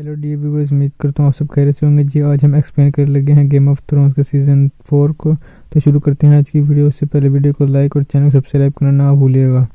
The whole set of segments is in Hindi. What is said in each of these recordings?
हेलो डियर व्यूअर्स, उम्मीद करता हूँ आप सब खैरियत से होंगे जी। आज हम एक्सप्लेन करने लगे हैं गेम ऑफ थ्रोन्स के सीज़न 4 को। तो शुरू करते हैं आज की वीडियो। उससे पहले वीडियो को लाइक और चैनल को सब्सक्राइब करना ना भूलिएगा।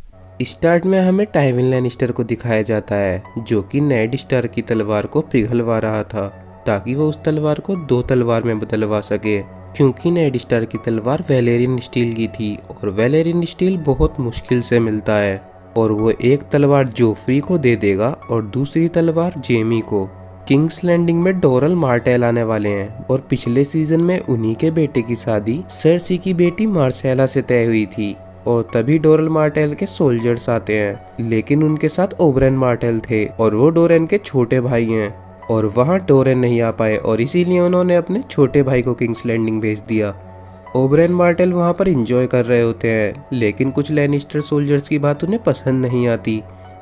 स्टार्ट में हमें टाइविन लैनिस्टर को दिखाया जाता है जो कि नेड स्टार्क की तलवार को पिघलवा रहा था ताकि वो उस तलवार को दो तलवार में बदलवा सके, क्योंकि नेड स्टार्क की तलवार वैलेरियन स्टील की थी और वैलेरियन स्टील बहुत मुश्किल से मिलता है। और वो एक तलवार जोफ्री को दे देगा और दूसरी तलवार जेमी को। किंग्स लैंडिंग में डोरल मार्टेल आने वाले हैं और पिछले सीजन में उन्हीं के बेटे की शादी सर्सी की बेटी मार्सेला से तय हुई थी और तभी डोरल मार्टेल के सोल्जर्स आते हैं, लेकिन उनके साथ ओबरेन मार्टेल थे और वो डोरेन के छोटे भाई हैं और वहाँ डोरेन नहीं आ पाए और इसीलिए उन्होंने अपने छोटे भाई को किंग्स लैंडिंग भेज दिया। ओबरेन मार्टेल वहाँ पर एंजॉय कर रहे होते हैं, लेकिन कुछ लैनिस्टर सोल्जर्स की बात उन्हें पसंद नहीं आती,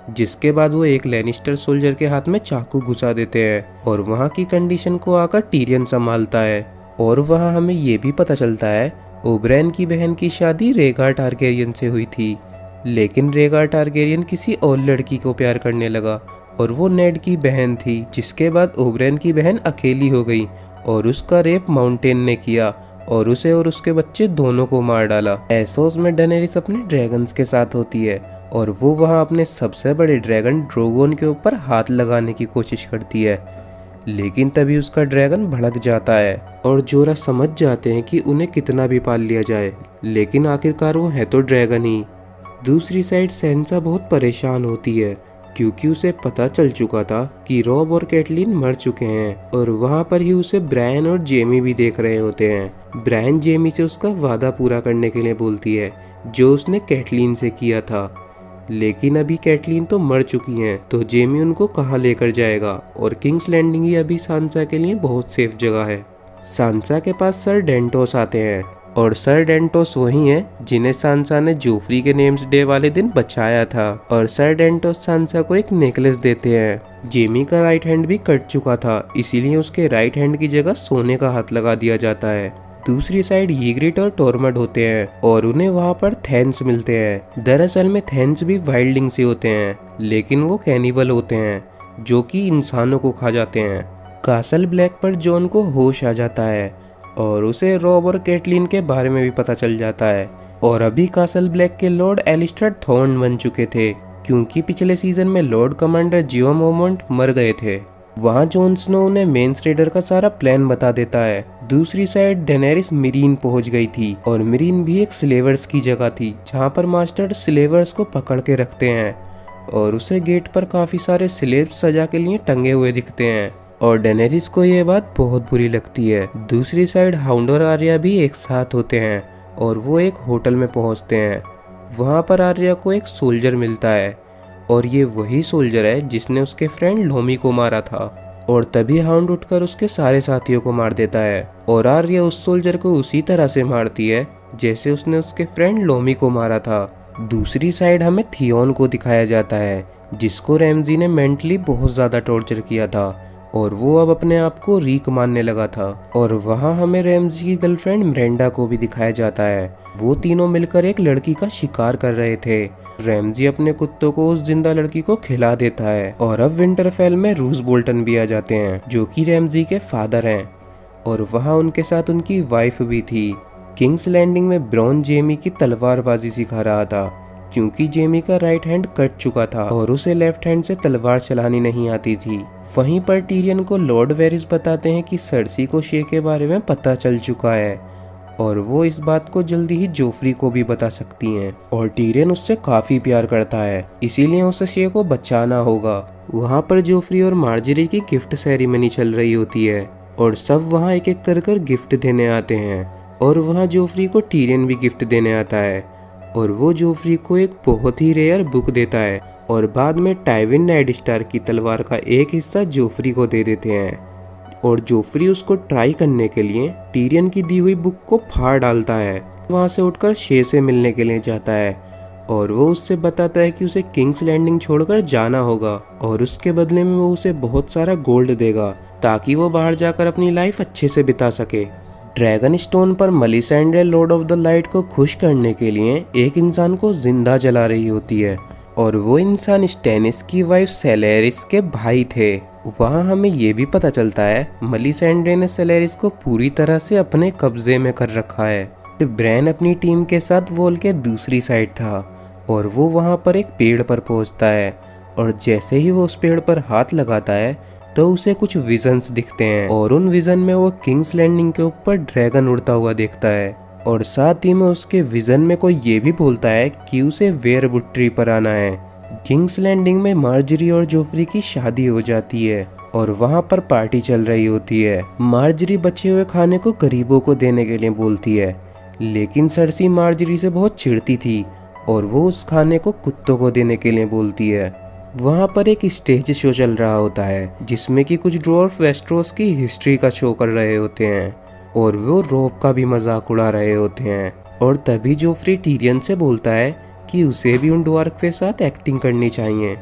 जिसके बाद वो एक लैनिस्टर सोल्जर के हाथ में चाकू घुसा देते हैं और वहाँ की कंडीशन को आकर टीरियन संभालता है। और वहाँ हमें ये भी पता चलता है ओबरेन की बहन की शादी रेगार टारगेरियन से हुई थी, लेकिन रेगार टारगेरियन किसी और लड़की को प्यार करने लगा और वो नेड की बहन थी, जिसके बाद ओबरेन की बहन अकेली हो गई और उसका रेप माउंटेन ने किया और उसे और उसके बच्चे दोनों को मार डाला। एसोस में डेनेरिस अपने ड्रैगन्स के साथ होती है और वो वहाँ अपने सबसे बड़े ड्रैगन ड्रोगोन के ऊपर हाथ लगाने की कोशिश करती है, लेकिन तभी उसका ड्रैगन भड़क जाता है और जोरा समझ जाते हैं कि उन्हें कितना भी पाल लिया जाए, लेकिन आखिरकार वो है तो ड्रैगन ही। दूसरी साइड सैंसा बहुत परेशान होती है क्योंकि उसे पता चल चुका था कि रॉब और कैटलीन मर चुके हैं और वहाँ पर ही उसे ब्रायन और जेमी भी देख रहे होते हैं। ब्रायन जेमी से उसका वादा पूरा करने के लिए बोलती है जो उसने कैटलीन से किया था, लेकिन अभी कैटलीन तो मर चुकी हैं, तो जेमी उनको कहाँ लेकर जाएगा। और किंग्स लैंडिंग ही अभी सांसा के लिए बहुत सेफ जगह है। सांसा के पास सर डेंटोस आते हैं और सर डेंटोस वही हैं जिन्हें सांसा ने जोफ्री के नेम्स डे वाले दिन बचाया था और सर डेंटोस सांसा को एक नेकलेस देते हैं। जेमी का राइट हैंड भी कट चुका था, इसीलिए उसके राइट हैंड की जगह सोने का हाथ लगा दिया जाता है। दूसरी साइड ईग्रिट और टॉर्मड होते हैं और उन्हें वहाँ पर थेंस मिलते हैं। दरअसल में थेंस भी वाइल्डिंग से होते हैं, लेकिन वो कैनिबल होते हैं जो कि इंसानों को खा जाते हैं। कासल ब्लैक पर जॉन को होश आ जाता है और उसे रॉब और कैटलीन के बारे में भी पता चल जाता है। और अभी कासल ब्लैक के लॉर्ड एलिस्टर थॉर्न बन चुके थे क्योंकि पिछले सीजन में लॉर्ड कमांडर जियो मोमोंट मर गए थे। वहाँ जॉन स्नो ने मेन रेडर का सारा प्लान बता देता है। दूसरी साइड डेनेरिस मिरीन पहुंच गई थी और मिरीन भी एक स्लेवर्स की जगह थी जहाँ पर मास्टर स्लेवर्स को पकड़ के रखते हैं और उसे गेट पर काफी सारे स्लेव्स सजा के लिए टंगे हुए दिखते हैं और डेनेरिस को ये बात बहुत बुरी लगती है। दूसरी साइड हाउंड और आर्या भी एक साथ होते हैं और वो एक होटल में पहुंचते हैं। वहाँ पर आर्या को एक सोल्जर मिलता है और ये वही सोल्जर है जिसने उसके फ्रेंड लोमी को मारा था। और तभी हाउंड उठकर उसके सारे साथियों को मार देता है और आर्या उस सोल्जर को उसी तरह से मारती है जैसे उसने उसके फ्रेंड लोमी को मारा था। दूसरी साइड हमें थियोन को दिखाया जाता है जिसको रैमजी ने मेंटली बहुत ज्यादा टॉर्चर किया था और वो अब अपने आप को रीक मानने लगा था। और वहाँ हमें रैमजी की गर्लफ्रेंड मिरेंडा को भी दिखाया जाता है। वो तीनों मिलकर एक लड़की का शिकार कर रहे थे। रैमजी अपने कुत्तों को उस जिंदा लड़की को खिला देता है और अब विंटरफेल में रूस बोल्टन भी आ जाते हैं जो कि रैमजी के फादर हैं और वहाँ उनके साथ उनकी वाइफ भी थी। किंग्स लैंडिंग में ब्रॉन जेमी की तलवारबाजी सिखा रहा था क्योंकि जेमी का राइट हैंड कट चुका था और उसे लेफ्ट हैंड से तलवार चलानी नहीं आती थी। वहीं पर टीरियन को लॉर्ड वेरिस बताते हैं कि सर्सी को शे के बारे में पता चल चुका है और वो इस बात को जल्दी ही जोफ्री को भी बता सकती हैं और टीरियन उससे काफी प्यार करता है, इसीलिए उसे शे को बचाना होगा। वहाँ पर जोफ्री और मार्जरी की गिफ्ट सेरेमनी चल रही होती है और सब वहाँ एक एक कर गिफ्ट देने आते हैं और वहाँ जोफ्री को टीरियन भी गिफ्ट देने आता है और वो जोफ्री को एक बहुत ही रेयर बुक देता है और बाद में टाइविन नेड स्टार्क की तलवार का एक हिस्सा जोफ्री को दे देते हैं और जोफ्री उसको ट्राई करने के लिए टीरियन की दी हुई बुक को फाड़ डालता है। वहाँ से उठकर शे से मिलने के लिए जाता है और वो उससे बताता है कि उसे किंग्स लैंडिंग छोड़कर जाना होगा और उसके बदले में वो उसे बहुत सारा गोल्ड देगा ताकि वो बाहर जाकर अपनी लाइफ अच्छे से बिता सके। ड्रैगन स्टोन पर मेलिसेंड्रे लॉर्ड ऑफ द लाइट को खुश करने के लिए एक इंसान को जिंदा जला रही होती है और वो इंसान स्टेनिस की वाइफ सेलेरिस के भाई थे। वहाँ हमें ये भी पता चलता है मलिसेंड्रे ने सेलेरिस को पूरी तरह से अपने कब्जे में कर रखा है। ब्रैन अपनी टीम के साथ वॉल के दूसरी साइड था और वो वहाँ पर एक पेड़ पर पहुँचता है और जैसे ही वो उस पेड़ पर हाथ लगाता है तो उसे कुछ विजन्स दिखते हैं और उन विजन में वो किंग्स लैंडिंग के ऊपर ड्रैगन उड़ता हुआ देखता है और साथ ही में उसके विजन में कोई ये भी बोलता है कि उसे वेयरवुड ट्री पर आना है। किंग्स लैंडिंग में मार्जरी और जोफ्री की शादी हो जाती है और वहाँ पर पार्टी चल रही होती है। मार्जरी बचे हुए खाने को गरीबों को देने के लिए बोलती है, लेकिन सर्सी मार्जरी से बहुत चिढ़ती थी और वो उस खाने को कुत्तों को देने के लिए बोलती है। वहाँ पर एक स्टेज शो चल रहा होता है जिसमें कि कुछ ड्वार्फ वेस्टरोस की हिस्ट्री का शो कर रहे होते हैं और वो रोब का भी मजाक उड़ा रहे होते हैं। और तभी जोफ्री टीरियन से बोलता है कि उसे भी उन ड्वार्फ के साथ एक्टिंग करनी चाहिए,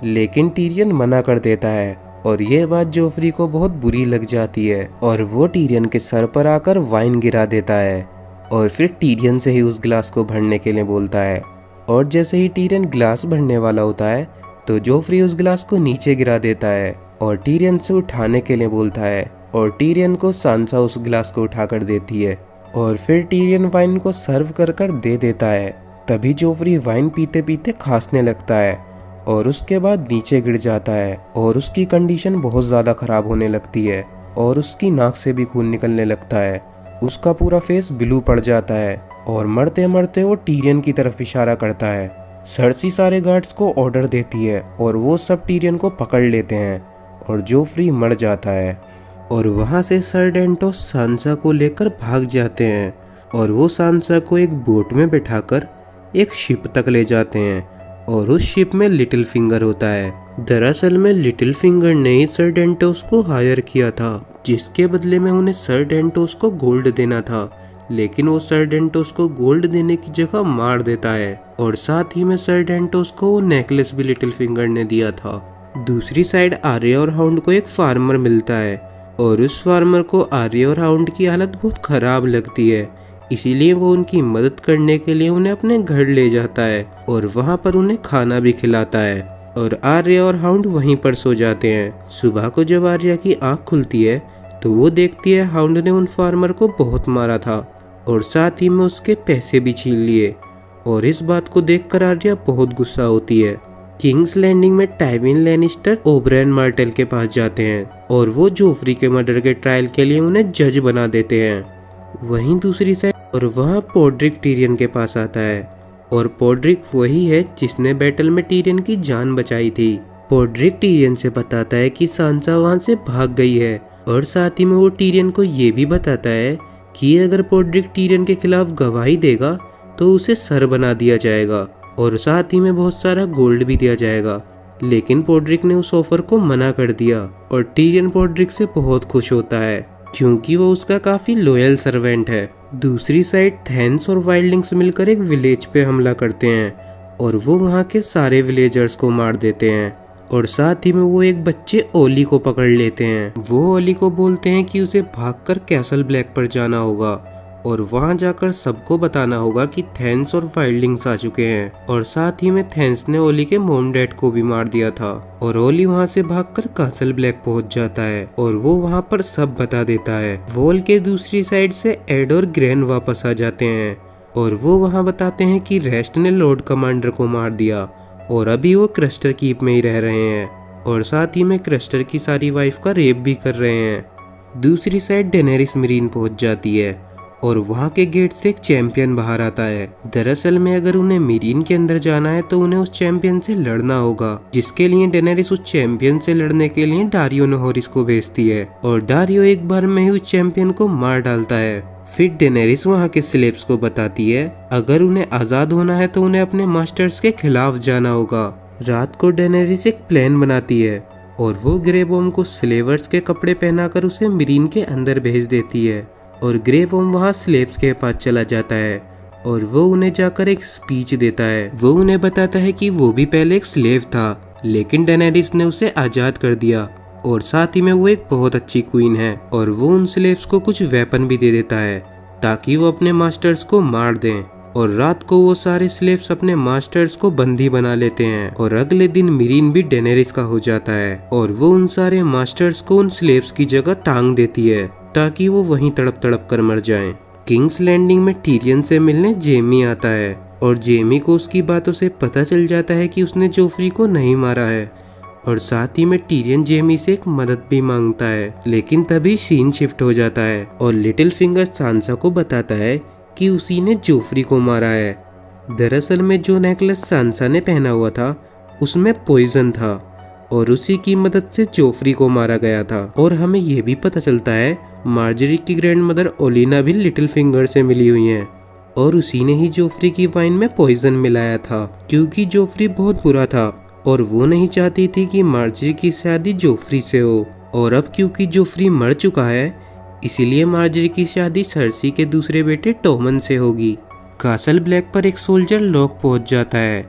लेकिन टीरियन मना कर देता है और ये बात जोफ्री को बहुत बुरी लग जाती है और वो टीरियन के सर पर आकर वाइन गिरा देता है और फिर टीरियन से ही उस गिलास को भरने के लिए बोलता है। और जैसे ही टीरियन गिलास भरने वाला होता है तो जोफ्री उस गिलास को नीचे गिरा देता है और टीरियन से उठाने के लिए बोलता है और टीरियन को सांसा उस गिलास को उठाकर देती है और फिर टीरियन वाइन को सर्व कर कर दे देता है। तभी जोफ्री वाइन पीते पीते खांसने लगता है और उसके बाद नीचे गिर जाता है और उसकी कंडीशन बहुत ज़्यादा ख़राब होने लगती है और उसकी नाक से भी खून निकलने लगता है। उसका पूरा फेस ब्लू पड़ जाता है और मरते मरते वो टीरियन की तरफ इशारा करता है। सर्सी सारे गार्ड्स को ऑर्डर देती है और वो सब टीरियन को पकड़ लेते हैं और जोफ्री मर जाता है और वहाँ से सर डेंटोस सांसा को लेकर भाग जाते हैं और वो सांसा को एक बोट में बिठाकर एक शिप तक ले जाते हैं और उस शिप में लिटिल फिंगर होता है। दरअसल में लिटिल फिंगर ने ही सर डेंटोस को हायर किया था, जिसके बदले में उन्हें सर डेंटोस को गोल्ड देना था, लेकिन वो सर डेंटोस को गोल्ड देने की जगह मार देता है और साथ ही में सर डेंटोस को वो नेकलेस भी लिटिल फिंगर ने दिया था। दूसरी साइड आर्या और हाउंड को एक फार्मर मिलता है और उस फार्मर को आर्या और हाउंड की हालत बहुत खराब लगती है, इसीलिए वो उनकी मदद करने के लिए उन्हें अपने घर ले जाता है और वहाँ पर उन्हें खाना भी खिलाता है और आर्या और हाउंड वहीं पर सो जाते हैं। सुबह को जब आर्या की आँख खुलती है तो वो देखती है हाउंड ने उन फार्मर को बहुत मारा था और साथ ही में उसके पैसे भी छीन लिए और इस बात को देखकर आर्या बहुत गुस्सा होती है। किंग्स लैंडिंग में टाइविन लैनिस्टर ओबरायन मार्टेल के पास जाते हैं और वो जोफ्री के मर्डर के ट्रायल के लिए उन्हें जज बना देते हैं। वहीं दूसरी साइड और वहाँ पोड्रिक टीरियन के पास आता है और पोड्रिक वही है जिसने बैटल में टीरियन की जान बचाई थी। पोड्रिक टीरियन से बताता है कि सांसा वहाँ से भाग गई है और साथ ही में वो टीरियन को ये भी बताता है कि अगर पोड्रिक टीरियन के खिलाफ गवाही देगा तो उसे सर बना दिया जाएगा और साथ ही में बहुत सारा गोल्ड भी दिया जाएगा। लेकिन पोड्रिक ने उस ऑफर को मना कर दिया और टीरियन पोड्रिक से बहुत खुश होता है क्योंकि वो उसका काफी लॉयल सर्वेंट है। दूसरी साइड थेन्स और वाइल्डलिंग्स मिलकर एक विलेज पे हमला करते हैं और वो वहाँ के सारे विलेजर्स को मार देते हैं और साथ ही में वो एक बच्चे ओली को पकड़ लेते हैं। वो ओली को बोलते हैं कि उसे भागकर कैसल ब्लैक पर जाना होगा और वहां जाकर सबको बताना होगा कि थेन्स और वाइल्डलिंग्स आ चुके हैं और साथ ही में थेन्स ने ओली के मॉम डैड को भी मार दिया था और ओली वहां से भागकर कासल ब्लैक पहुंच जाता है और वो वहां पर सब बता देता है। वॉल के दूसरी साइड से एड और ग्रैन वापस आ जाते हैं और वो वहां बताते हैं कि रेस्ट ने लॉर्ड कमांडर को मार दिया और अभी वो क्रस्टर कीप में ही रह रहे हैं और साथ ही में क्रस्टर की सारी वाइफ का रेप भी कर रहे हैं। दूसरी साइड डेनेरिस मरीन पहुंच जाती है और वहाँ के गेट से एक चैंपियन बाहर आता है। दरअसल में अगर उन्हें मीरीन के अंदर जाना है तो उन्हें उस चैंपियन से लड़ना होगा, जिसके लिए डेनेरिस उस चैंपियन से लड़ने के लिए डारियो नोहरिस को भेजती है और डारियो एक बार में ही उस चैंपियन को मार डालता है। फिर डेनेरिस वहाँ के स्लेव्स को बताती है अगर उन्हें आजाद होना है तो उन्हें अपने मास्टर्स के खिलाफ जाना होगा। रात को डेनेरिस एक प्लान बनाती है और वो ग्रेवोम को स्लेवर्स के कपड़े पहनाकर उसे मीरीन के अंदर भेज देती है और ग्रेवोम वहाँ स्लेव्स के पास चला जाता है और वो उन्हें जाकर एक स्पीच देता है। वो उन्हें बताता है कि वो भी पहले एक स्लेव था, लेकिन डेनेरिस ने उसे आजाद कर दिया और साथ ही में वो एक बहुत अच्छी क्वीन है और वो उन स्लेव्स को कुछ वेपन भी दे देता है ताकि वो अपने मास्टर्स को मार दें। और रात को वो सारे स्लेव्स अपने मास्टर्स को बंदी बना लेते हैं और अगले दिन मिरीन भी डेनेरिस का हो जाता है और वो उन सारे मास्टर्स को उन स्लेव्स की जगह टांग देती है ताकि वो वहीं तड़प तड़प कर मर जाएं। किंग्स लैंडिंग में टीरियन से मिलने जेमी आता है और जेमी को उसकी बातों से पता चल जाता है कि उसने जोफ्री को नहीं मारा है और साथ ही में टीरियन जेमी से एक मदद भी मांगता है। लेकिन तभी सीन शिफ्ट हो जाता है और लिटिल फिंगर सांसा को बताता है कि उसी ने जोफ्री को मारा है। दरअसल में जो नेकलेस सांसा ने पहना हुआ था उसमें पॉइजन था और उसी की मदद से जोफ्री को मारा गया था। और हमें यह भी पता चलता है मार्जरी की ग्रैंड मदर ओलिना भी लिटिल फिंगर से मिली हुई है और उसी ने ही जोफ्री की वाइन में पॉइजन मिलाया था क्योंकि जोफ्री बहुत बुरा था और वो नहीं चाहती थी कि मार्जरी की शादी जोफ्री से हो। और अब क्योंकि जोफ्री मर चुका है इसीलिए मार्जरी की शादी सर्सी के दूसरे बेटे टॉमन से होगी। कासल ब्लैक पर एक सोल्जर लॉक पहुंच जाता है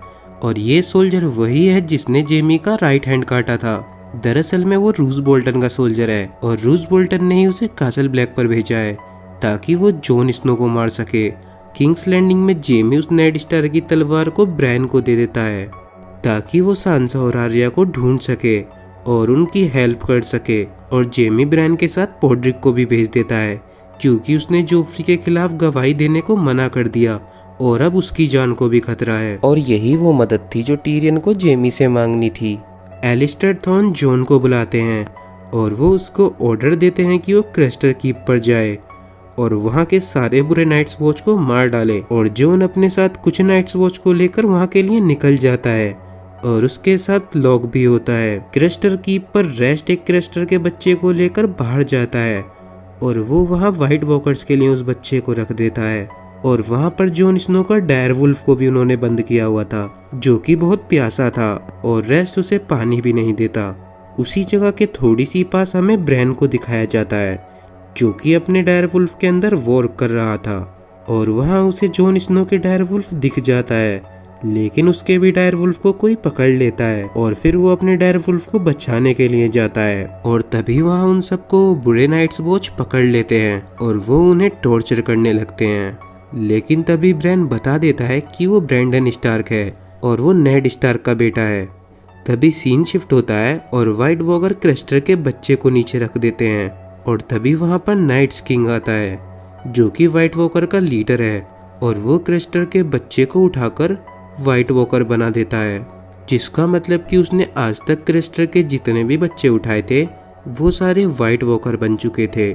और ये सोल्जर वही है जिसने जेमी का राइट हैंड काटा था। दरअसल में वो रूस बोल्टन का सोल्जर है और रूस बोल्टन ने ही उसे कासल ब्लैक पर भेजा है ताकि वो जॉन स्नो को मार सके। किंग्स लैंडिंग में जेमी उस नेड स्टार की तलवार को ब्रायन को दे देता है ताकि वो सांसा और आर्या को ढूंढ सके और उनकी हेल्प कर सके। और जेमी ब्रायन के साथ पॉड्रिक को भी भेज देता है क्योंकि उसने जोफ्री के खिलाफ गवाही देने को मना कर दिया और अब उसकी जान को भी खतरा है। और यही वो मदद थी जो टीरियन को जेमी से मांगनी थी। एलिस्टर थॉर्न जॉन को बुलाते हैं और वो उसको ऑर्डर देते हैं कि वो क्रेस्टर कीप पर जाए और वहाँ के सारे बुरे नाइट्स वॉच को मार डाले। और जॉन अपने साथ कुछ नाइट्स वॉच को लेकर वहाँ के लिए निकल जाता है और उसके साथ लॉक भी होता है। क्रेस्टर कीप पर रेस्ट एक क्रेस्टर के बच्चे को लेकर बाहर जाता है और वो वहाँ व्हाइट वॉकर्स के लिए उस बच्चे को रख देता है। और वहाँ पर जॉन स्नो का डायर वुल्फ को भी उन्होंने बंद किया हुआ था जो कि बहुत प्यासा था और रेस्ट उसे पानी भी नहीं देता। उसी जगह के थोड़ी सी पास हमें ब्रैन को दिखाया जाता है जो कि अपने डायर वुल्फ के अंदर वॉर कर रहा था और वहाँ उसे जॉन स्नो के डायर वुल्फ दिख जाता है लेकिन उसके भी डायर वुल्फ को कोई पकड़ लेता है और फिर वो अपने डायर वुल्फ को बचाने के लिए जाता है। और तभी वहाँ उन सबको बुरे नाइट्स वॉच पकड़ लेते हैं और वो उन्हें टॉर्चर करने लगते हैं। लेकिन तभी ब्रैन बता देता है कि वो ब्रैंडन स्टार्क है और वो नेड स्टार्क का बेटा है। तभी सीन शिफ्ट होता है और व्हाइट वॉकर क्रेस्टर के बच्चे को नीचे रख देते हैं और तभी वहाँ पर नाइट्स किंग आता है जो कि व्हाइट वॉकर का लीडर है और वो क्रेस्टर के बच्चे को उठाकर व्हाइट वॉकर बना देता है जिसका मतलब कि उसने आज तक क्रेस्टर के जितने भी बच्चे उठाए थे वो सारे व्हाइट वॉकर बन चुके थे।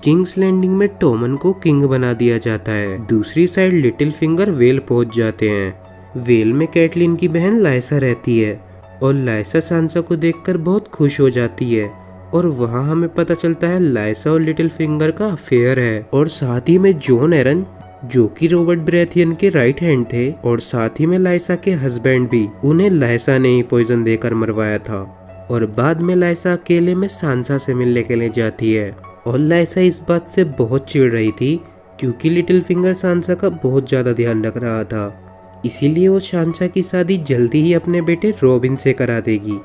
किंग्स लैंडिंग में टॉमन को किंग बना दिया जाता है। दूसरी साइड लिटिल फिंगर वेल पहुंच जाते हैं। वेल में कैटलिन की बहन लाइसा रहती है और लाइसा सांसा को देखकर बहुत खुश हो जाती है और वहाँ हमें पता चलता है लाइसा और लिटिल फिंगर का अफेयर है। और साथ ही में जॉन एरन जो कि रॉबर्ट ब्रेथियन के राइट हैंड थे और साथ ही में लाइसा के हस्बैंड भी, उन्हें लाइसा ने ही पॉइजन देकर मरवाया था। और बाद में लाइसा अकेले में सांसा से मिलने के लिए जाती है और लाइसा इस बात से बहुत चिढ़ रही थी क्योंकि लिटिल फिंगर सांसा का बहुत ज्यादा ध्यान रख रहा था, इसीलिए वो सांसा की शादी जल्दी ही अपने बेटे रॉबिन से करा देगी।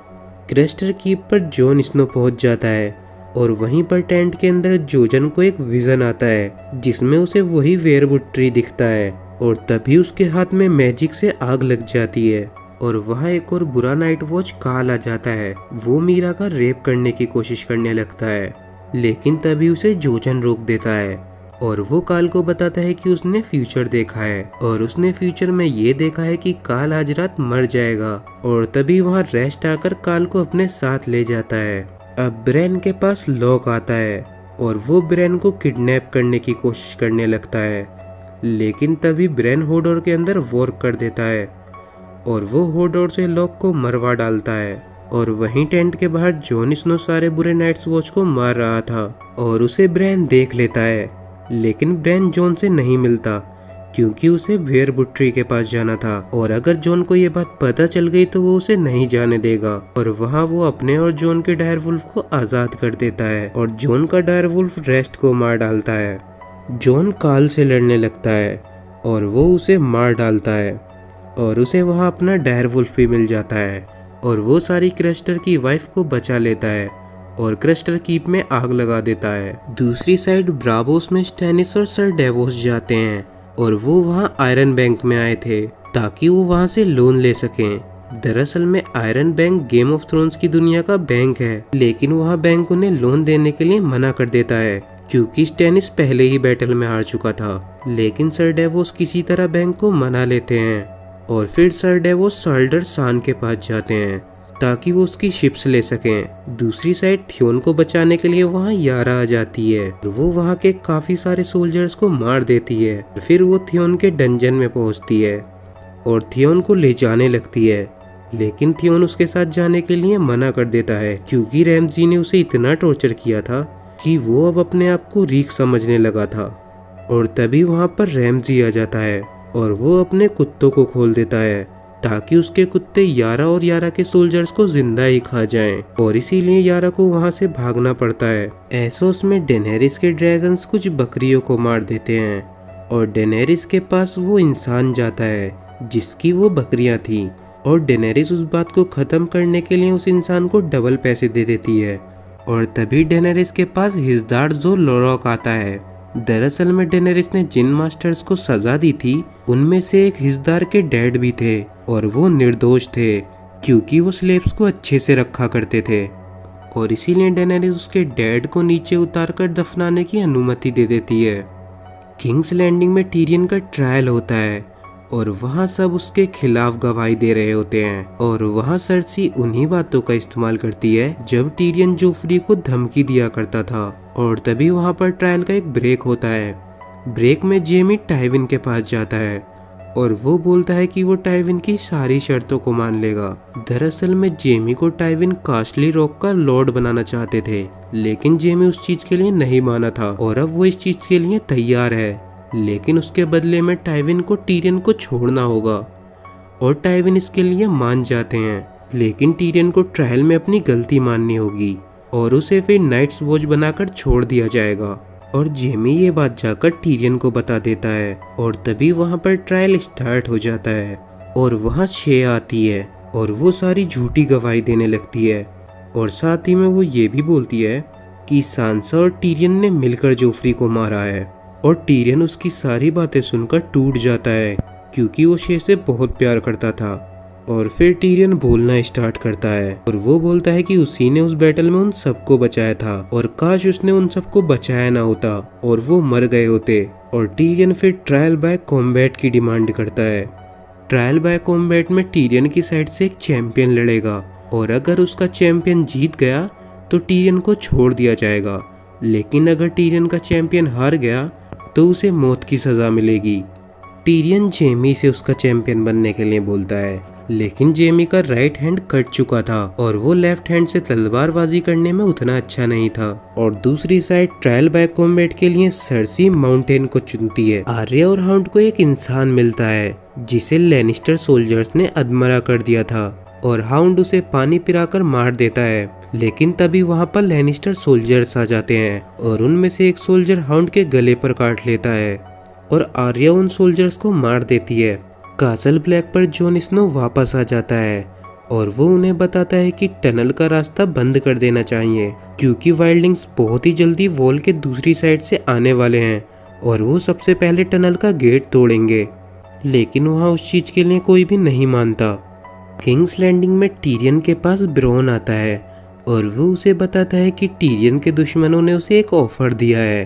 क्रेस्टर कीप पर जॉन स्नो पहुंच जाता है और वहीं पर टेंट के अंदर जोजन को एक विजन आता है जिसमें उसे वही वेयरवुड ट्री दिखता है और तभी उसके हाथ में मैजिक से आग लग जाती है और वहाँ एक और बुरा नाइट वॉच काल आ जाता है। वो मीरा का रेप करने की कोशिश करने लगता है लेकिन तभी उसे जोजन रोक देता है और वो काल को बताता है कि उसने फ्यूचर देखा है और उसने फ्यूचर में ये देखा है कि काल आज रात मर जाएगा। और तभी वहाँ रेस्ट आकर काल को अपने साथ ले जाता है। अब ब्रैन के पास लॉक आता है और वो ब्रैन को किडनैप करने की कोशिश करने लगता है लेकिन तभी ब्रैन होडोर के अंदर वॉर कर देता है और वो होडोर से लॉक को मरवा डालता है। और वहीं टेंट के बाहर जॉन स्नो सारे बुरे नाइट्स वॉच को मार रहा था और उसे ब्रैन देख लेता है लेकिन ब्रैन जॉन से नहीं मिलता क्योंकि उसे वेयरवुड ट्री के पास जाना था और अगर जॉन को ये बात पता चल गई तो वो उसे नहीं जाने देगा। और वहाँ वो अपने और जॉन के डायर वुल्फ को आजाद कर देता है और जॉन का डायर वुल्फ रेस्ट को मार डालता है। जॉन काल से लड़ने लगता है और वो उसे मार डालता है और उसे वहाँ अपना डायर वुल्फ भी मिल जाता है और वो सारी क्रेस्टर की वाइफ को बचा लेता है और क्रेस्टर कीप में आग लगा देता है। दूसरी साइड ब्रावोस में स्टैनिस और सर डेवोस जाते हैं और वो वहाँ आयरन बैंक में आए थे ताकि वो वहाँ से लोन ले सकें। दरअसल में iron bank game of thrones की दुनिया का बैंक है, लेकिन वहाँ बैंक उन्हें लोन देने के लिए मना कर देता है क्योंकि स्टैनिस पहले ही बैटल में हार चुका था। लेकिन सर डेवोस किसी तरह बैंक को मना लेते हैं और फिर सर डेवोस साल्डर सान के पास जाते हैं ताकि वो उसकी शिप्स ले सकें। दूसरी साइड थियोन को बचाने के लिए वहाँ यारा आ जाती है। वो वहाँ के काफी सारे सोल्जर्स को मार देती है। फिर वो थियोन के डंजन में पहुँचती है और थियोन को ले जाने लगती है, लेकिन थियोन उसके साथ जाने के लिए मना कर देता है क्योंकि रैमजी ने उसे इतना टॉर्चर किया था कि वो अब अपने आप को रीख समझने लगा था। और तभी वहाँ पर रैमजी आ जाता है और वो अपने कुत्तों को खोल देता है ताकि उसके कुत्ते यारा और यारा के सोल्जर्स को जिंदा ही खा जाएं, और इसीलिए यारा को वहाँ से भागना पड़ता है। एसोस में डेनेरिस के ड्रैगन्स कुछ बकरियों को मार देते हैं और डेनेरिस के पास वो इंसान जाता है जिसकी वो बकरियां थी, और डेनेरिस उस बात को खत्म करने के लिए उस इंसान को डबल पैसे दे देती है। और तभी डेनेरिस के पास हिजदार जो लोरॉक आता है। दरअसल में डेनेरिस ने जिन मास्टर्स को सजा दी थी उनमें से एक हिजदार के डैड भी थे और वो निर्दोष थे क्योंकि वो स्लेव्स को अच्छे से रखा करते थे, और इसीलिए डेनेरिस उसके डैड को नीचे उतारकर दफनाने की अनुमति दे देती है। किंग्स लैंडिंग में टीरियन का ट्रायल होता है और वहाँ सब उसके खिलाफ गवाही दे रहे होते हैं, और वहाँ सर्सी उन्हीं बातों का इस्तेमाल करती है जब टीरियन जोफ्री को धमकी दिया करता था। और तभी वहाँ पर ट्रायल का एक ब्रेक होता है। ब्रेक में जेमी टाइविन के पास जाता है और वो बोलता है कि वो टाइविन की सारी शर्तों को मान लेगा। दरअसल में जेमी को टाइविन कास्टली रॉक का लॉर्ड बनाना चाहते थे, लेकिन जेमी उस चीज के लिए नहीं माना था और अब वो इस चीज के लिए तैयार है, लेकिन उसके बदले में टाइविन को टीरियन को छोड़ना होगा। और टाइविन इसके लिए मान जाते हैं, लेकिन टीरियन को ट्रायल में अपनी गलती माननी होगी और उसे फिर नाइट्स वॉच बनाकर छोड़ दिया जाएगा। और जेमी ये बात जाकर टीरियन को बता देता है, और तभी वहाँ पर ट्रायल स्टार्ट हो जाता है और वहाँ शे आती है और वो सारी झूठी गवाही देने लगती है, और साथ ही में वो ये भी बोलती है कि सांसा और टीरियन ने मिलकर जोफ्री को मारा है। और टीरियन उसकी सारी बातें सुनकर टूट जाता है क्योंकि वो शे से बहुत प्यार करता था। और फिर टीरियन बोलना स्टार्ट करता है और वो बोलता है कि उसी ने उस बैटल में उन सबको बचाया था और काश उसने उन सबको बचाया ना होता और वो मर गए होते। और टीरियन फिर ट्रायल बाय कॉम्बैट की डिमांड करता है। ट्रायल बाय कॉम्बैट में टीरियन की साइड से एक चैंपियन लड़ेगा और अगर उसका चैंपियन जीत गया तो टीरियन को छोड़ दिया जाएगा, लेकिन अगर टीरियन का चैंपियन हार गया तो उसे मौत की सजा मिलेगी। टीरियन जेमी से उसका चैंपियन बनने के लिए बोलता है, लेकिन जेमी का राइट हैंड कट चुका था और वो लेफ्ट हैंड से तलवारबाजी करने में उतना अच्छा नहीं था। और दूसरी साइड ट्रायल बाय कॉम्बैट के लिए सर्सी माउंटेन को चुनती है। आर्या और हाउंड को एक इंसान मिलता है जिसे लैनिस्टर सोल्जर्स ने अधमरा कर दिया था और हाउंड उसे पानी पिलाकर मार देता है, लेकिन तभी वहाँ पर लैनिस्टर सोल्जर्स आ जाते हैं और उनमें से एक सोल्जर हाउंड के गले पर काट लेता है और आर्या उन सोल्जर्स को मार देती है। कासल ब्लैक पर जॉन स्नो वापस आ जाता है और वो उन्हें बताता है कि टनल का रास्ता बंद कर देना चाहिए क्योंकि वाइल्डिंग्स बहुत ही जल्दी वॉल के दूसरी साइड से आने वाले हैं और वो सबसे पहले टनल का गेट तोड़ेंगे, लेकिन वहाँ उस चीज के लिए कोई भी नहीं मानता। किंग्स लैंडिंग में टीरियन के पास ब्रॉन आता है और वो उसे बताता है कि टीरियन के दुश्मनों ने उसे एक ऑफर दिया है,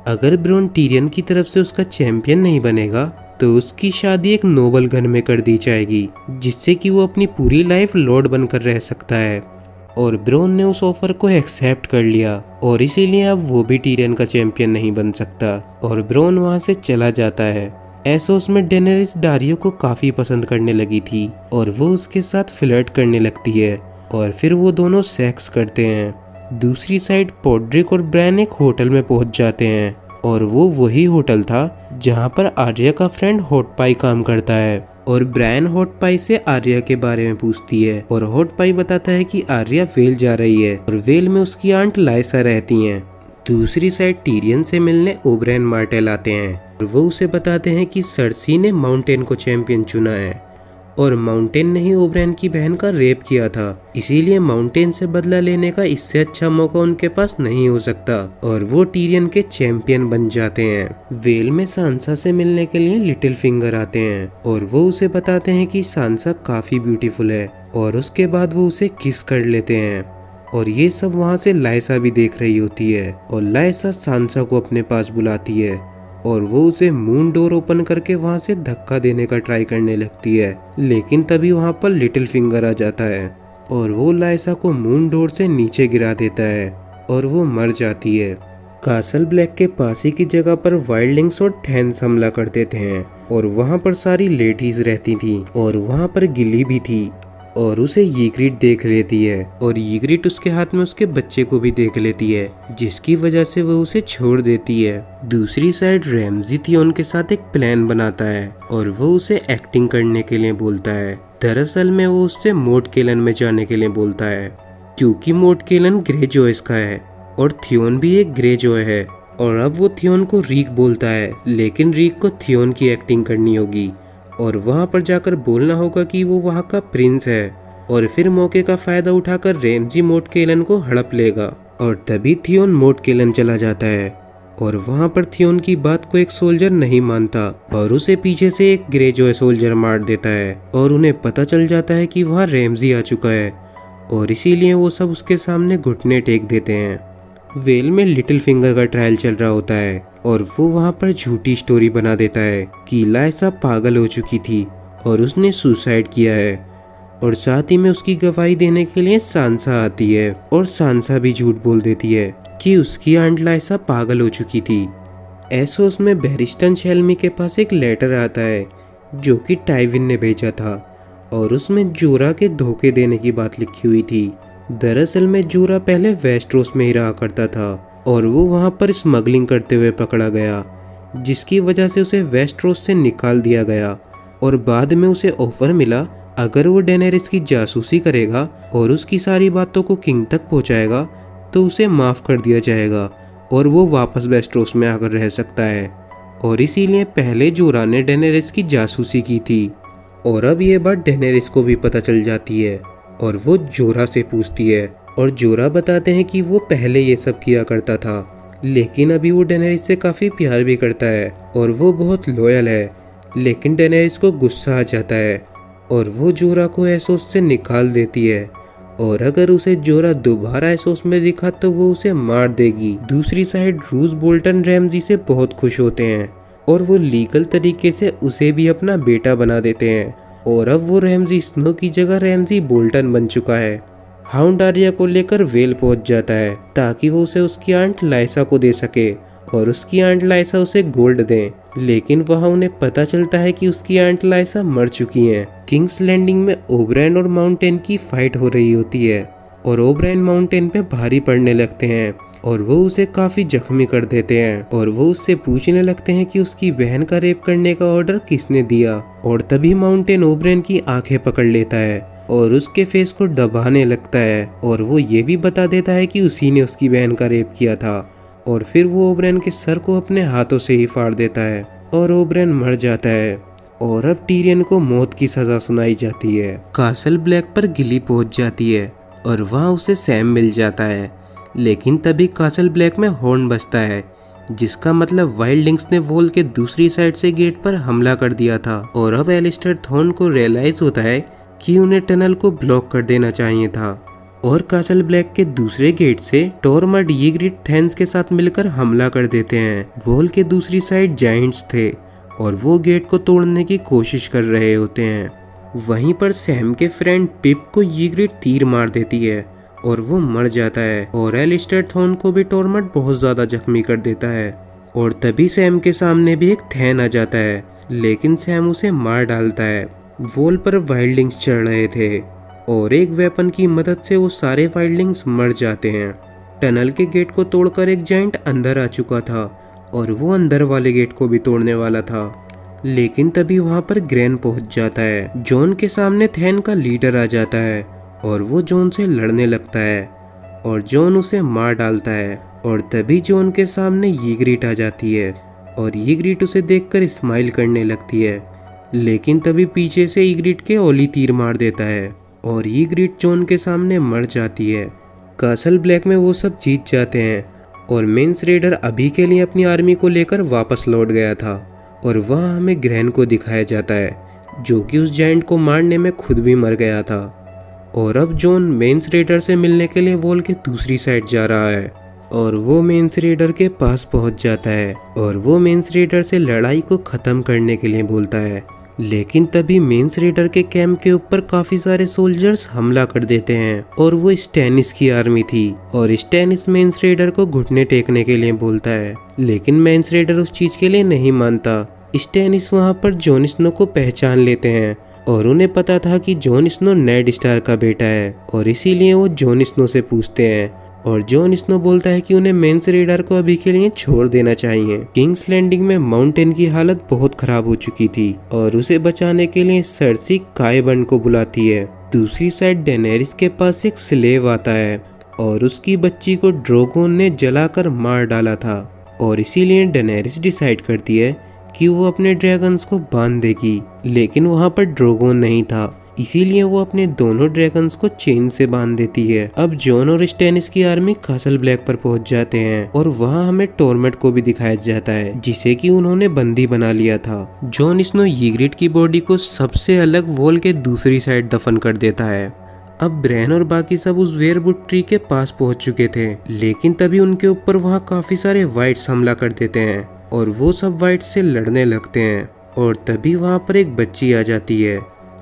अगर ब्रॉन टीरियन की तरफ से उसका चैंपियन नहीं बनेगा तो उसकी शादी एक नोबल घर में कर दी जाएगी जिससे कि वो अपनी पूरी लाइफ लॉर्ड बनकर रह सकता है। और ब्रॉन ने उस ऑफर को एक्सेप्ट कर लिया और इसीलिए अब वो भी टीरियन का चैंपियन नहीं बन सकता और ब्रॉन वहाँ से चला जाता है। एसोस में डेनेरिस डारियो को काफी पसंद करने लगी थी और वो उसके साथ फ्लर्ट करने लगती है और फिर वो दोनों सेक्स करते हैं। दूसरी साइड पोड्रिक और ब्रैन एक होटल में पहुंच जाते हैं और वो वही होटल था जहां पर आर्या का फ्रेंड हॉट पाई काम करता है और ब्रैन हॉट पाई से आर्या के बारे में पूछती है और हॉट पाई बताता है कि आर्या वेल जा रही है और वेल में उसकी आंट लाइसा रहती हैं। दूसरी साइड टीरियन से मिलने ओबरैन मार्टेल आते हैं और वो उसे बताते हैं कि सर्सी ने माउंटेन को चैंपियन चुना है और माउंटेन ने ही ओब्रायन की बहन का रेप किया था, इसीलिए माउंटेन से बदला लेने का इससे अच्छा मौका उनके पास नहीं हो सकता और वो टीरियन के चैंपियन बन जाते हैं। वेल में सांसा से मिलने के लिए लिटिल फिंगर आते हैं और वो उसे बताते हैं कि सांसा काफी ब्यूटीफुल है और उसके बाद वो उसे किस कर लेते हैं और ये सब वहाँ से लाइसा भी देख रही होती है और लाइसा सांसा को अपने पास बुलाती है और वो उसे मून डोर ओपन करके वहाँ से धक्का देने का ट्राई करने लगती है, लेकिन तभी वहाँ पर लिटिल फिंगर आ जाता है और वो लाइसा को मून डोर से नीचे गिरा देता है और वो मर जाती है। कासल ब्लैक के पास ही की जगह पर वाइल्डलिंग्स और थैंस हमला करते थे और वहाँ पर सारी लेडीज रहती थी और वहाँ पर गिली भी थी और उसे यीग्रिट देख लेती है और यीग्रिट उसके हाथ में उसके बच्चे को भी देख लेती है, जिसकी वजह से वो उसे छोड़ देती है। दूसरी साइड रैमजी थियोन के साथ एक प्लान बनाता है और वो उसे एक्टिंग करने के लिए बोलता है। दरअसल में वो उससे मोट केलन में जाने के लिए बोलता है, क्योंकि मोट केलन ग्रे जॉयस का है और थियोन भी एक ग्रे जॉय है। और अब वो थियोन को रीक बोलता है, लेकिन रीक को थियोन की एक्टिंग करनी होगी और वहाँ पर जाकर बोलना होगा कि वो वहाँ का प्रिंस है और फिर मौके का फायदा उठाकर रैमजी मोट केलन को हड़प लेगा। और तभी थियोन मोट केलन चला जाता है और वहाँ पर थियोन की बात को एक सोल्जर नहीं मानता और उसे पीछे से एक ग्रे जॉय सोल्जर मार देता है और उन्हें पता चल जाता है कि वहाँ रैमजी आ चुका है और इसीलिए वो सब उसके सामने घुटने टेक देते हैं। वेल में लिटिल फिंगर का ट्रायल चल रहा होता है और वो वहाँ पर झूठी स्टोरी बना देता है कि लाइसा पागल हो चुकी थी और उसने सुसाइड किया है और साथ ही में उसकी गवाही देने के लिए सांसा आती है और सांसा भी झूठ बोल देती है कि उसकी आंट लाइसा पागल हो चुकी थी। एसोस में बैरिस्टन शेल्मी के पास एक लेटर आता है जो कि टाइविन ने भेजा था और उसमें जोरा के धोखे देने की बात लिखी हुई थी। दरअसल में जोरा पहले वेस्टरोस में ही रहा करता था और वो वहाँ पर स्मगलिंग करते हुए पकड़ा गया, जिसकी वजह से उसे वेस्टरोस से निकाल दिया गया और बाद में उसे ऑफर मिला अगर वो डेनेरिस की जासूसी करेगा और उसकी सारी बातों को किंग तक पहुँचाएगा तो उसे माफ़ कर दिया जाएगा और वो वापस वेस्टरोस में आकर रह सकता है। और इसीलिए पहले जोरा ने डेनेरिस की जासूसी की थी और अब ये बात डेनेरिस को भी पता चल जाती है और वो जोरा से पूछती है और जोरा बताते हैं कि वो पहले ये सब किया करता था, लेकिन अभी वो डेनेरिस से काफ़ी प्यार भी करता है और वो बहुत लॉयल है। लेकिन डेनेरिस को गुस्सा आ जाता है और वो जोरा को एसोस से निकाल देती है और अगर उसे जोरा दोबारा एसोस में दिखा तो वो उसे मार देगी। दूसरी साइड रूस बोल्टन रैमजी से बहुत खुश होते हैं और वो लीगल तरीके से उसे भी अपना बेटा बना देते हैं और अब वो रैमजी स्नो की जगह रैमजी बोल्टन बन चुका है। हाउंड आर्या को लेकर वेल पहुंच जाता है ताकि वो उसे उसकी आंट लाइसा को दे सके और उसकी आंट लाइसा उसे गोल्ड दे, लेकिन वहाँ उन्हें पता चलता है कि उसकी आंट लाइसा मर चुकी हैं। किंग्स लैंडिंग में ओब्रायन और माउंटेन की फाइट हो रही होती है और ओब्रायन माउंटेन पे भारी पड़ने लगते हैं और वो उसे काफी जख्मी कर देते हैं और वो उससे पूछने लगते हैं कि उसकी बहन का रेप करने का ऑर्डर किसने दिया। और तभी माउंटेन ओब्रायन की आंखें पकड़ लेता है और उसके फेस को दबाने लगता है और वो ये भी बता देता है कि उसी ने उसकी बहन का रेप किया था और फिर वो ओब्रायन के सर को अपने हाथों से ही फाड़ देता है और ओब्रायन मर जाता है और अब टीरियन को मौत की सजा सुनाई जाती है। कासल ब्लैक पर गिली पहुंच जाती है और वहाँ उसे सैम मिल जाता है, लेकिन तभी कासल ब्लैक में हॉर्न बजता है, जिसका मतलब वाइल्डलिंग्स ने वॉल के दूसरी साइड से गेट पर हमला कर दिया था और अब एलिस्टर थॉर्न को रियलाइज होता है कि उन्हें टनल को ब्लॉक कर देना चाहिए था और कासल ब्लैक के दूसरे गेट से टॉर्मड यीग्रिट थैंस के साथ मिलकर हमला कर देते हैं। वॉल के दूसरी साइड जायंट्स थे और वो गेट को तोड़ने की कोशिश कर रहे होते हैं। वहीं पर सैम के फ्रेंड पिप को यीग्रिट तीर मार देती है और वो मर जाता है और एलिस्टर थॉर्न को भी टॉर्मड बहुत ज्यादा जख्मी कर देता है। और तभी सैम के सामने भी एक थैन आ जाता है, लेकिन सैम उसे मार डालता है। वॉल पर वाइल्डलिंग्स चढ़ रहे थे और एक वेपन की मदद से वो सारे वाइल्डलिंग्स मर जाते हैं। टनल के गेट को तोड़कर एक जायंट अंदर आ चुका था और वो अंदर वाले गेट को भी तोड़ने वाला था, लेकिन तभी वहाँ पर ग्रैन पहुँच जाता है। जॉन के सामने थैन का लीडर आ जाता है और वो जॉन से लड़ने लगता है और जॉन उसे मार डालता है और तभी जॉन के सामने यीग्रिट आ जाती है और यीग्रिट उसे देखकर स्माइल करने लगती है, लेकिन तभी पीछे से ईग्रिड के ओली तीर मार देता है और ईग्रिड जॉन के सामने मर जाती है। कासल ब्लैक में वो सब जीत जाते हैं और मेंस रेडर अभी के लिए अपनी आर्मी को लेकर वापस लौट गया था और वहाँ हमें ग्रैन को दिखाया जाता है जो कि उस जायंट को मारने में खुद भी मर गया था। और अब जॉन मेंस रेडर से मिलने के लिए वॉल के दूसरी साइड जा रहा है और वो मेंस रेडर के पास पहुंच जाता है और वो मेंस रेडर से लड़ाई को ख़त्म करने के लिए बोलता है। लेकिन तभी मेंस रेडर के कैंप के ऊपर काफ़ी सारे सोल्जर्स हमला कर देते हैं और वो स्टैनिस की आर्मी थी और स्टैनिस मेंस रेडर को घुटने टेकने के लिए बोलता है, लेकिन मेंस रेडर उस चीज़ के लिए नहीं मानता। स्टैनिस वहाँ पर जॉन स्नो को पहचान लेते हैं और उन्हें पता था कि जॉन स्नो नेड स्टार का बेटा है और इसीलिए वो जॉन स्नो से पूछते हैं और जॉन स्नो बोलता है कि उन्हें मेंस रेडर को अभी के लिए छोड़ देना चाहिए। किंग्स लैंडिंग में माउंटेन की हालत बहुत खराब हो चुकी थी और उसे बचाने के लिए सर्सी कायबर्न को बुलाती है। दूसरी साइड डेनेरिस के पास एक स्लेव आता है और उसकी बच्ची को ड्रोगोन ने जलाकर मार डाला था और इसीलिए डेनेरिस डिसाइड करती है कि वो अपने ड्रैगन्स को बांध देगी, लेकिन वहाँ पर ड्रोगोन नहीं था इसीलिए वो अपने दोनों ड्रैगन्स को चेन से बांध देती है। अब जॉन और स्टैनिस की आर्मी कासल ब्लैक पर पहुंच जाते हैं और वहाँ हमें टॉर्मेट को भी दिखाया जाता है जिसे कि उन्होंने बंदी बना लिया था। जॉन स्नो ईग्रिड की बॉडी को सबसे अलग वॉल के दूसरी साइड दफन कर देता है। अब ब्रैन और बाकी सब उस वेयरवुड ट्री के पास पहुंच चुके थे, लेकिन तभी उनके ऊपर वहाँ काफी सारे वाइट्स हमला कर देते हैं और वो सब वाइट्स से लड़ने लगते हैं और तभी वहाँ पर एक बच्ची आ जाती है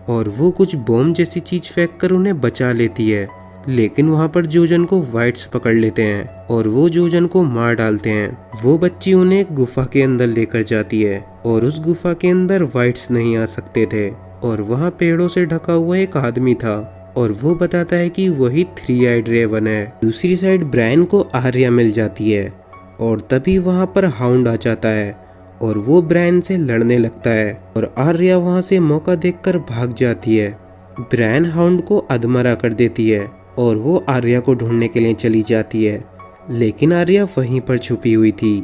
और वो कुछ बॉम्ब जैसी चीज फेंक कर उन्हें बचा लेती है। लेकिन वहाँ पर जोजन को वाइट्स पकड़ लेते हैं और वो जोजन को मार डालते हैं। वो बच्ची उन्हें एक गुफा के अंदर लेकर जाती है और उस गुफा के अंदर वाइट्स नहीं आ सकते थे और वहाँ पेड़ों से ढका हुआ एक आदमी था और वो बताता है कि वही 3 आइड रेवन है। दूसरी साइड ब्रायन को आर्या मिल जाती है और तभी वहाँ पर हाउंड आ जाता है और वो ब्रायन से लड़ने लगता है और आर्या वहाँ से मौका देखकर भाग जाती है। ब्रायन हाउंड को अधमरा कर देती है और वो आर्या को ढूंढने के लिए चली जाती है, लेकिन आर्या वहीं पर छुपी हुई थी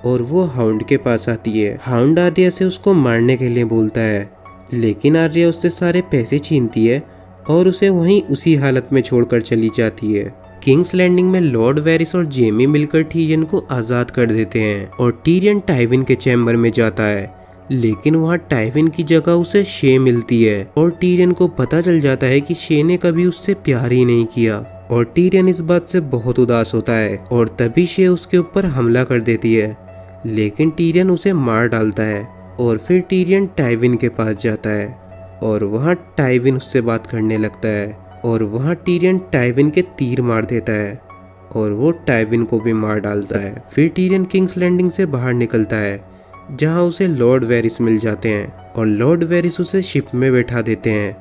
और वो हाउंड के पास आती है। हाउंड आर्या से उसको मारने के लिए बोलता है, लेकिन आर्या उससे सारे पैसे छीनती है और उसे वहीं उसी हालत में छोड़कर चली जाती है। किंग्स लैंडिंग में लॉर्ड वेरिस और जेमी मिलकर टीरियन को आज़ाद कर देते हैं और टीरियन टाइविन के चैम्बर में जाता है, लेकिन वहाँ टाइविन की जगह उसे शे मिलती है और टीरियन को पता चल जाता है कि शे ने कभी उससे प्यार ही नहीं किया और टीरियन इस बात से बहुत उदास होता है और तभी शे उसके ऊपर हमला कर देती है, लेकिन टीरियन उसे मार डालता है और फिर टीरियन टाइविन के पास जाता है और वहाँ टाइविन उससे बात करने लगता है और वहाँ टीरियन टाइविन के तीर मार देता है और वो टाइविन को भी मार डालता है। फिर टीरियन किंग्स लैंडिंग से बाहर निकलता है जहाँ उसे लॉर्ड वेरिस मिल जाते हैं और लॉर्ड वेरिस उसे शिप में बैठा देते हैं,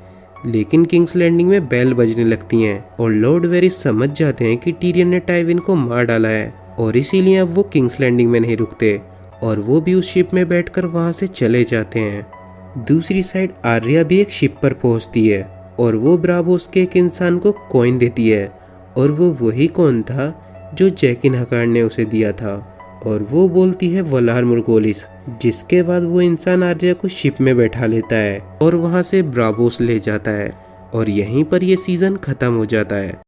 लेकिन किंग्स लैंडिंग में बेल बजने लगती हैं और लॉर्ड वेरिस समझ जाते हैं कि टीरियन ने टाइविन को मार डाला है और इसीलिए अब वो किंग्स लैंडिंग में नहीं रुकते और वो भी उस शिप में बैठकर वहाँ से चले जाते हैं। दूसरी साइड आर्या भी एक शिप पर पहुँचती है और वो ब्रावोस के एक इंसान को कॉइन देती है और वो वही कॉइन था जो जैकिन हकार ने उसे दिया था और वो बोलती है वलार मुर्गोलिस, जिसके बाद वो इंसान आर्या को शिप में बैठा लेता है और वहाँ से ब्रावोस ले जाता है और यहीं पर ये सीजन खत्म हो जाता है।